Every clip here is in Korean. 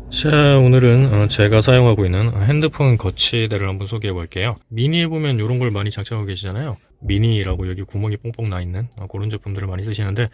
자, 오늘은 제가 사용하고 있는 핸드폰 거치대를 한번 소개해 볼게요. 미니에 보면 이런 걸 많이 장착하고 계시잖아요. 미니라고 여기 구멍이 뽕뽕 나 있는 그런 제품들을 많이 쓰시는데,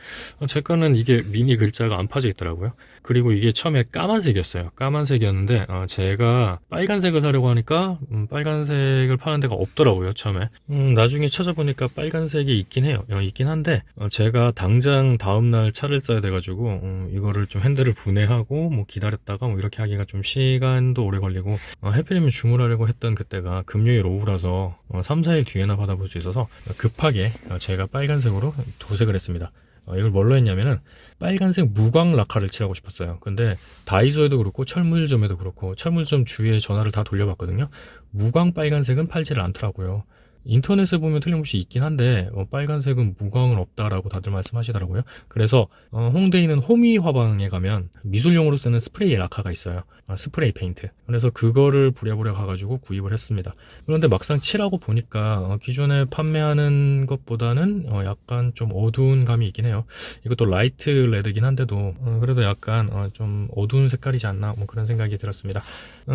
제 거는 이게 미니 글자가 안 파져 있더라고요. 그리고 이게 처음에 까만색이었어요. 까만색이었는데 제가 빨간색을 사려고 하니까 빨간색을 파는 데가 없더라고요, 처음에. 나중에 찾아보니까 빨간색이 있긴 해요. 있긴 한데 제가 당장 다음날 차를 써야 돼가지고 이거를 좀 핸들을 분해하고 뭐 기다렸다가 뭐 이렇게 하기가 좀 시간도 오래 걸리고, 해필이면 주문하려고 했던 그때가 금요일 오후라서 3, 4일 뒤에나 받아볼 수 있어서 급하게 제가 빨간색으로 도색을 했습니다. 이걸 뭘로 했냐면은 빨간색 무광 라카를 칠하고 싶었어요. 근데 다이소에도 그렇고 철물점에도 그렇고 철물점 주위에 전화를 다 돌려봤거든요. 무광 빨간색은 팔지를 않더라고요. 인터넷에 보면 틀림없이 있긴 한데 빨간색은 무광은 없다라고 다들 말씀하시더라고요. 그래서 홍대에 있는 호미 화방에 가면 미술용으로 쓰는 스프레이 라카가 있어요. 스프레이 페인트. 그래서 그거를 부랴부랴 가가지고 구입을 했습니다. 그런데 막상 칠하고 보니까 기존에 판매하는 것보다는 약간 좀 어두운 감이 있긴 해요. 이것도 라이트 레드긴 한데도 그래도 약간 좀 어두운 색깔이지 않나 뭐 그런 생각이 들었습니다.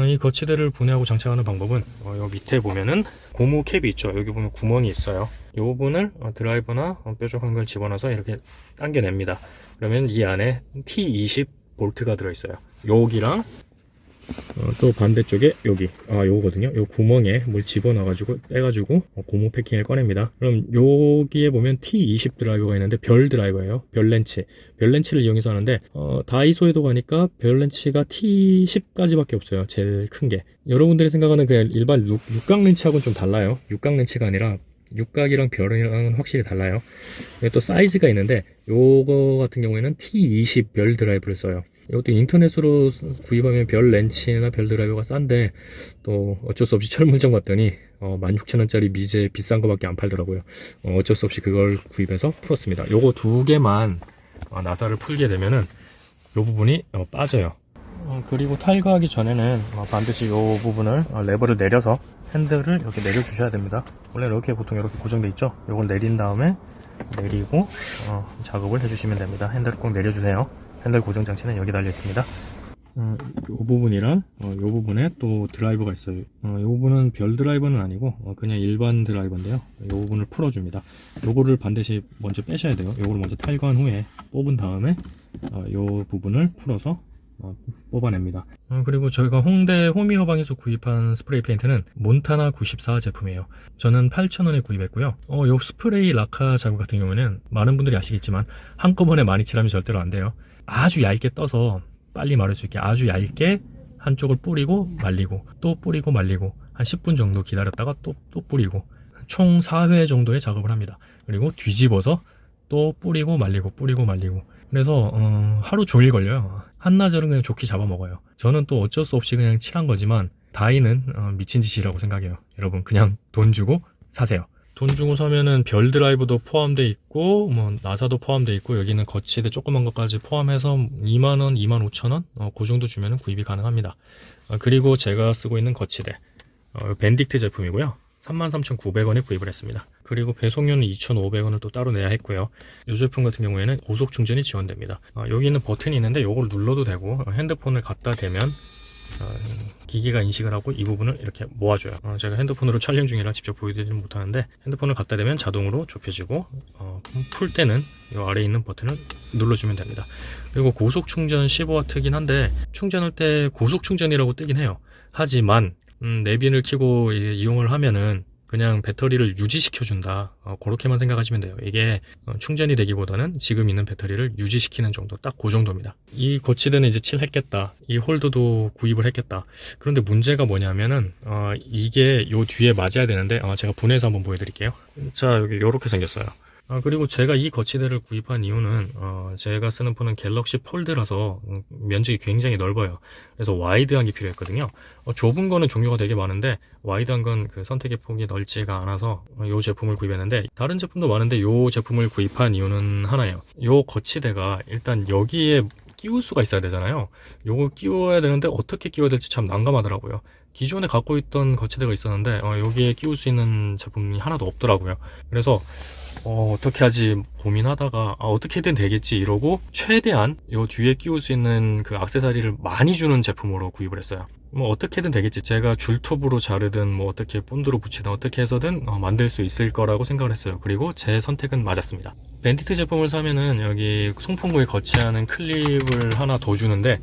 이 거치대를 분해하고 장착하는 방법은 여기 밑에 보면은 고무 캡이 있죠. 여기 보면 구멍이 있어요. 이 부분을 드라이버나 뾰족한 걸 집어넣어서 이렇게 당겨냅니다. 그러면 이 안에 T20 볼트가 들어있어요. 여기랑 또 반대쪽에 여기 요거거든요. 요 구멍에 뭘 집어넣어가지고 빼가지고 고무 패킹을 꺼냅니다. 그럼 여기에 보면 T20 드라이버가 있는데 별 드라이버예요. 별 렌치를 이용해서 하는데 다이소에도 가니까 별 렌치가 T10까지밖에 없어요. 제일 큰 게. 여러분들이 생각하는 그냥 일반 육각 렌치하고는 좀 달라요. 육각 렌치가 아니라 육각이랑 별이랑은 확실히 달라요. 또 사이즈가 있는데 요거 같은 경우에는 T20 별 드라이브를 써요. 이것도 인터넷으로 구입하면 별 렌치나 별 드라이버가 싼데 또 어쩔 수 없이 철물점 갔더니 16,000원짜리 미제 비싼 거밖에 안 팔더라고요. 어쩔 수 없이 그걸 구입해서 풀었습니다. 요거 두 개만 나사를 풀게 되면은 요 부분이 빠져요. 그리고 탈거하기 전에는 반드시 이 부분을 레버를 내려서 핸들을 이렇게 내려주셔야 됩니다. 원래 이렇게 보통 이렇게 고정돼 있죠. 이걸 내린 다음에 내리고 작업을 해주시면 됩니다. 핸들을 꼭 내려주세요. 핸들 고정 장치는 여기 달려 있습니다. 이 부분이랑 이 부분에 또 드라이버가 있어요. 이 부분은 별 드라이버는 아니고 그냥 일반 드라이버인데요. 이 부분을 풀어줍니다. 요거를 반드시 먼저 빼셔야 돼요. 요거를 먼저 탈거한 후에 뽑은 다음에 이 부분을 풀어서 뽑아냅니다. 그리고 저희가 홍대 호미허방에서 구입한 스프레이 페인트는 몬타나 94 제품이에요. 저는 8,000원에 구입했고요. 요 스프레이 라카 작업 같은 경우에는 많은 분들이 아시겠지만 한꺼번에 많이 칠하면 절대로 안 돼요. 아주 얇게 떠서 빨리 마를 수 있게 아주 얇게 한쪽을 뿌리고 말리고 또 뿌리고 말리고 한 10분 정도 기다렸다가 또 뿌리고 총 4회 정도의 작업을 합니다. 그리고 뒤집어서 또 뿌리고 말리고 뿌리고 말리고 그래서 하루 종일 걸려요. 한나절은 그냥 좋게 잡아먹어요. 저는 또 어쩔 수 없이 그냥 칠한 거지만 다이는 미친 짓이라고 생각해요. 여러분 그냥 돈 주고 사세요. 돈 주고 사면은 별 드라이브도 포함되어 있고 뭐 나사도 포함되어 있고 여기는 거치대 조그만 것까지 포함해서 2만원, 25,000원 그 정도 주면은 구입이 가능합니다. 그리고 제가 쓰고 있는 거치대 밴딕트 제품이고요. 33,900원에 구입을 했습니다. 그리고 배송료는 2,500원을 또 따로 내야 했고요. 이 제품 같은 경우에는 고속 충전이 지원됩니다. 여기 있는 버튼이 있는데 이걸 눌러도 되고 핸드폰을 갖다 대면 기기가 인식을 하고 이 부분을 이렇게 모아줘요. 제가 핸드폰으로 촬영 중이라 직접 보여드리진 못하는데 핸드폰을 갖다 대면 자동으로 좁혀지고 풀 때는 이 아래에 있는 버튼을 눌러주면 됩니다. 그리고 고속 충전 15W긴 한데 충전할 때 고속 충전이라고 뜨긴 해요. 하지만 내비를 켜고 이용을 하면은 그냥 배터리를 유지시켜준다. 그렇게만 생각하시면 돼요. 이게 충전이 되기보다는 지금 있는 배터리를 유지시키는 정도, 딱 그 정도입니다. 이 거치대는 이제 칠했겠다. 이 홀더도 구입을 했겠다. 그런데 문제가 뭐냐면은 이게 요 뒤에 맞아야 되는데 제가 분해해서 한번 보여드릴게요. 자, 여기 이렇게 생겼어요. 그리고 제가 이 거치대를 구입한 이유는 제가 쓰는 폰은 갤럭시 폴드라서 면적이 굉장히 넓어요. 그래서 와이드한 게 필요했거든요. 좁은 거는 종류가 되게 많은데 와이드한 건 그 선택의 폭이 넓지가 않아서 이 제품을 구입했는데 다른 제품도 많은데 이 제품을 구입한 이유는 하나예요. 이 거치대가 일단 여기에 끼울 수가 있어야 되잖아요. 요거 끼워야 되는데 어떻게 끼워야 될지 참 난감하더라고요. 기존에 갖고 있던 거치대가 있었는데 여기에 끼울 수 있는 제품이 하나도 없더라고요. 그래서 어떻게 하지 고민하다가 어떻게든 되겠지 이러고 최대한 요 뒤에 끼울 수 있는 그 액세서리를 많이 주는 제품으로 구입을 했어요. 뭐 어떻게든 되겠지, 제가 줄톱으로 자르든 뭐 어떻게 본드로 붙이든 어떻게 해서든 만들 수 있을 거라고 생각을 했어요. 그리고 제 선택은 맞았습니다. 벤디트 제품을 사면은 여기 송풍구에 거치하는 클립을 하나 더 주는데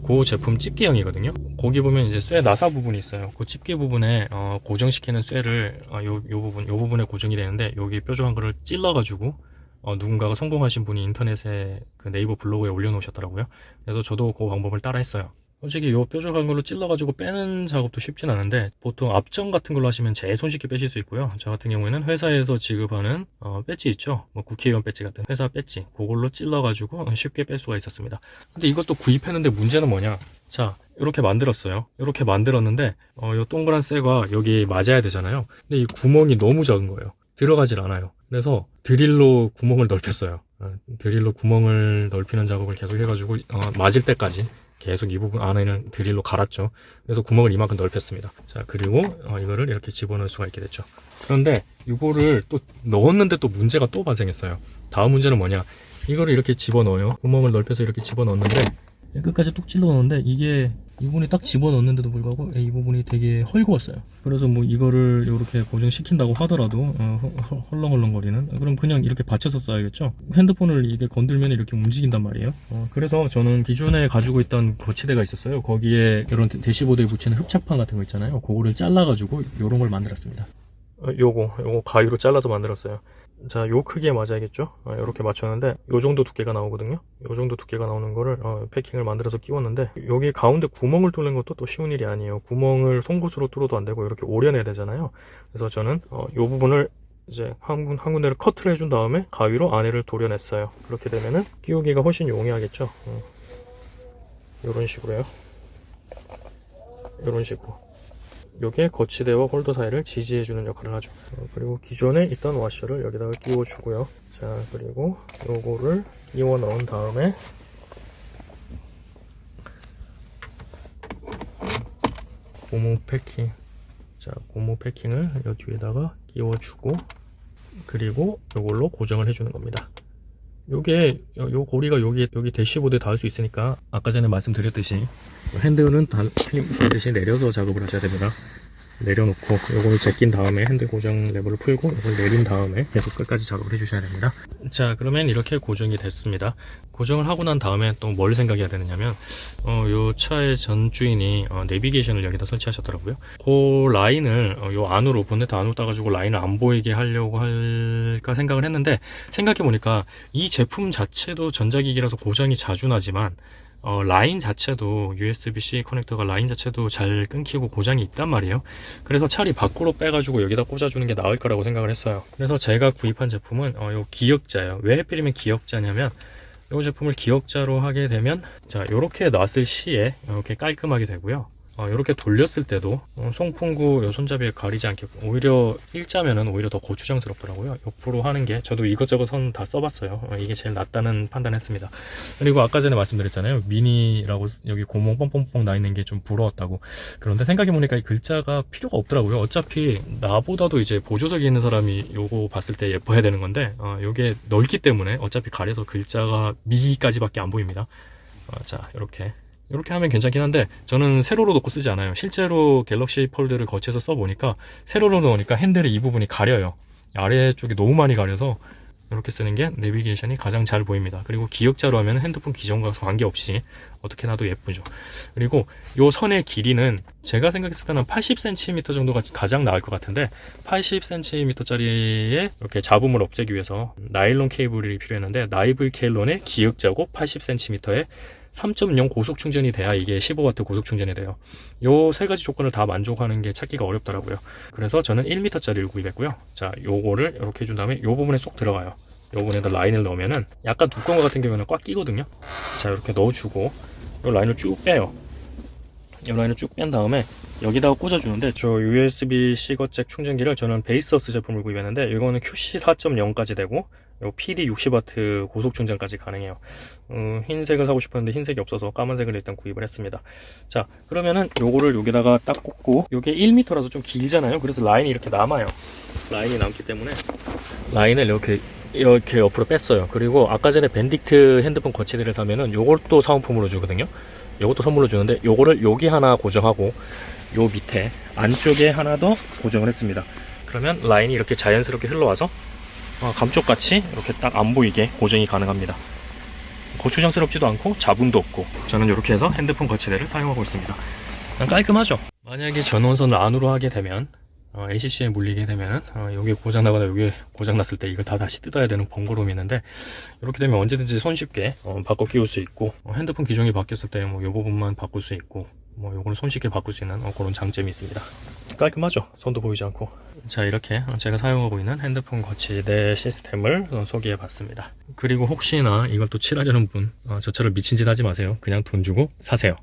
그 제품 집게형이거든요. 거기 보면 이제 쇠 나사 부분이 있어요. 그 집게 부분에 고정시키는 쇠를 요 부분에 고정이 되는데 여기 뾰족한 거를 찔러가지고 누군가가 성공하신 분이 인터넷에 그 네이버 블로그에 올려놓으셨더라고요. 그래서 저도 그 방법을 따라 했어요. 솔직히 요 뾰족한 걸로 찔러가지고 빼는 작업도 쉽진 않은데 보통 압정 같은 걸로 하시면 제일 손쉽게 빼실 수 있고요. 저 같은 경우에는 회사에서 지급하는 배지 있죠, 뭐 국회의원 배지 같은 회사 배지, 그걸로 찔러가지고 쉽게 뺄 수가 있었습니다. 근데 이것도 구입했는데 문제는 뭐냐, 자 이렇게 만들었어요. 이렇게 만들었는데 요 동그란 쇠가 여기 맞아야 되잖아요. 근데 이 구멍이 너무 작은 거예요. 들어가질 않아요. 그래서 드릴로 구멍을 넓혔어요. 드릴로 구멍을 넓히는 작업을 계속 해가지고 맞을 때까지 계속 이 부분 안에는 드릴로 갈았죠. 그래서 구멍을 이만큼 넓혔습니다. 자, 그리고 이거를 이렇게 집어넣을 수가 있게 됐죠. 그런데 이거를 또 넣었는데 또 문제가 또 발생했어요. 다음 문제는 뭐냐, 이거를 이렇게 집어넣어요. 구멍을 넓혀서 이렇게 집어넣었는데 끝까지 뚝 찔러 넣었는데 이게 이 부분이 딱 집어넣었는데도 불구하고 이 부분이 되게 헐거웠어요. 그래서 뭐 이거를 이렇게 고정시킨다고 하더라도 헐렁헐렁거리는, 그럼 그냥 이렇게 받쳐서 써야겠죠. 핸드폰을 이게 건들면 이렇게 움직인단 말이에요. 그래서 저는 기존에 가지고 있던 거치대가 있었어요. 거기에 이런 대시보드에 붙이는 흡착판 같은 거 있잖아요. 그거를 잘라가지고 이런 걸 만들었습니다. 요거 가위로 잘라서 만들었어요. 자, 요 크기에 맞아야겠죠. 이렇게 맞췄는데 요 정도 두께가 나오거든요. 요 정도 두께가 나오는 거를 패킹을 만들어서 끼웠는데, 여기 가운데 구멍을 뚫는 것도 또 쉬운 일이 아니에요. 구멍을 송곳으로 뚫어도 안 되고 이렇게 오려내야 되잖아요. 그래서 저는 요 부분을 이제 한 군데를 커트를 해준 다음에 가위로 안에를 도려냈어요. 그렇게 되면은 끼우기가 훨씬 용이하겠죠. 요런 식으로요. 요런 식으로. 요게 거치대와 홀더 사이를 지지해주는 역할을 하죠. 그리고 기존에 있던 와셔를 여기다가 끼워주고요. 자, 그리고 요거를 끼워 넣은 다음에 고무 패킹, 자 고무 패킹을 요 뒤에다가 끼워주고, 그리고 요걸로 고정을 해주는 겁니다. 요게 요 고리가 여기 대시보드에 닿을 수 있으니까 아까 전에 말씀드렸듯이 핸들은 반드시 내려서 작업을 하셔야 됩니다. 내려놓고 요걸 제낀 다음에 핸들 고정 레버를 풀고 이걸 내린 다음에 계속 끝까지 작업을 해주셔야 됩니다. 자, 그러면 이렇게 고정이 됐습니다. 고정을 하고 난 다음에 또 뭘 생각해야 되느냐면 요 차의 전 주인이 내비게이션을 여기다 설치하셨더라고요. 그 라인을 요 안으로, 본네트 안으로 따가지고 라인을 안 보이게 하려고 할까 생각을 했는데, 생각해보니까 이 제품 자체도 전자기기라서 고장이 자주 나지만 라인 자체도 USB-C 커넥터가 라인 자체도 잘 끊기고 고장이 있단 말이에요. 그래서 차라리 밖으로 빼가지고 여기다 꽂아주는 게 나을 거라고 생각을 했어요. 그래서 제가 구입한 제품은 요 기역자예요. 왜 하필이면 기역자냐면, 이 제품을 기역자로 하게 되면 자, 요렇게 놨을 시에 이렇게 깔끔하게 되고요. 이렇게 돌렸을 때도 송풍구 요 손잡이에 가리지 않게, 오히려 일자면은 오히려 더 고추장스럽더라고요. 옆으로 하는 게, 저도 이것저것 선 다 써봤어요. 이게 제일 낫다는 판단했습니다. 그리고 아까 전에 말씀드렸잖아요, 미니라고 여기 고무 뻥뻥뻥 나 있는 게 좀 부러웠다고. 그런데 생각해보니까 이 글자가 필요가 없더라고요. 어차피 나보다도 이제 보조석에 있는 사람이 요거 봤을 때 예뻐야 되는 건데 요게 넓기 때문에 어차피 가려서 글자가 미기까지밖에 안 보입니다. 자, 이렇게 하면 괜찮긴 한데 저는 세로로 놓고 쓰지 않아요. 실제로 갤럭시 폴드를 거치해서 써보니까 세로로 놓으니까 핸들의 이 부분이 가려요. 아래쪽이 너무 많이 가려서 이렇게 쓰는 게 내비게이션이 가장 잘 보입니다. 그리고 기역자로 하면 핸드폰 기종과 관계없이 어떻게 놔도 예쁘죠. 그리고 이 선의 길이는 제가 생각했을 때는 80cm 정도가 가장 나을 것 같은데, 80cm짜리에 이렇게 잡음을 없애기 위해서 나일론 케이블이 필요했는데, 나이블 케일론의 기역자고 80cm에 3.0 고속 충전이 돼야 이게 15W 고속 충전이 돼요. 요 세 가지 조건을 다 만족하는 게 찾기가 어렵더라고요. 그래서 저는 1m짜리를 구입했고요. 자, 요거를 이렇게 해준 다음에 요 부분에 쏙 들어가요. 요 부분에다 라인을 넣으면은 약간 두꺼운 거 같은 경우는 꽉 끼거든요. 자, 이렇게 넣어주고 요 라인을 쭉 빼요. 이 라인을 쭉 뺀 다음에 여기다가 꽂아주는데, 저 USB-C 거잭 충전기를 저는 베이스어스 제품을 구입했는데 이거는 QC 4.0까지 되고 요 PD 60W 고속 충전까지 가능해요. 흰색을 사고 싶었는데 흰색이 없어서 까만색을 일단 구입을 했습니다. 자, 그러면은 요거를 여기다가 딱 꽂고, 요게 1m라서 좀 길잖아요. 그래서 라인이 이렇게 남아요. 라인이 남기 때문에 라인을 이렇게 옆으로 뺐어요. 그리고 아까 전에 밴딕트 핸드폰 거치대를 사면은 요것도 사은품으로 주거든요. 요것도 선물로 주는데 요거를 여기 하나 고정하고 요 밑에 안쪽에 하나 더 고정을 했습니다. 그러면 라인이 이렇게 자연스럽게 흘러와서 감쪽같이 이렇게 딱 안 보이게 고정이 가능합니다. 고추장스럽지도 않고 잡음도 없고, 저는 이렇게 해서 핸드폰 거치대를 사용하고 있습니다. 깔끔하죠? 만약에 전원선을 안으로 하게 되면 ACC에 물리게 되면 여기 고장나거나 여기 고장났을 때 이걸 다 다시 뜯어야 되는 번거로움이 있는데, 이렇게 되면 언제든지 손쉽게 바꿔 끼울 수 있고, 핸드폰 기종이 바뀌었을 때 뭐 이 부분만 바꿀 수 있고, 뭐 요거는 손쉽게 바꿀 수 있는 그런 장점이 있습니다. 깔끔하죠? 손도 보이지 않고. 자, 이렇게 제가 사용하고 있는 핸드폰 거치대 시스템을 소개해 봤습니다. 그리고 혹시나 이걸 또 칠하려는 분, 저처럼 미친 짓 하지 마세요. 그냥 돈 주고 사세요.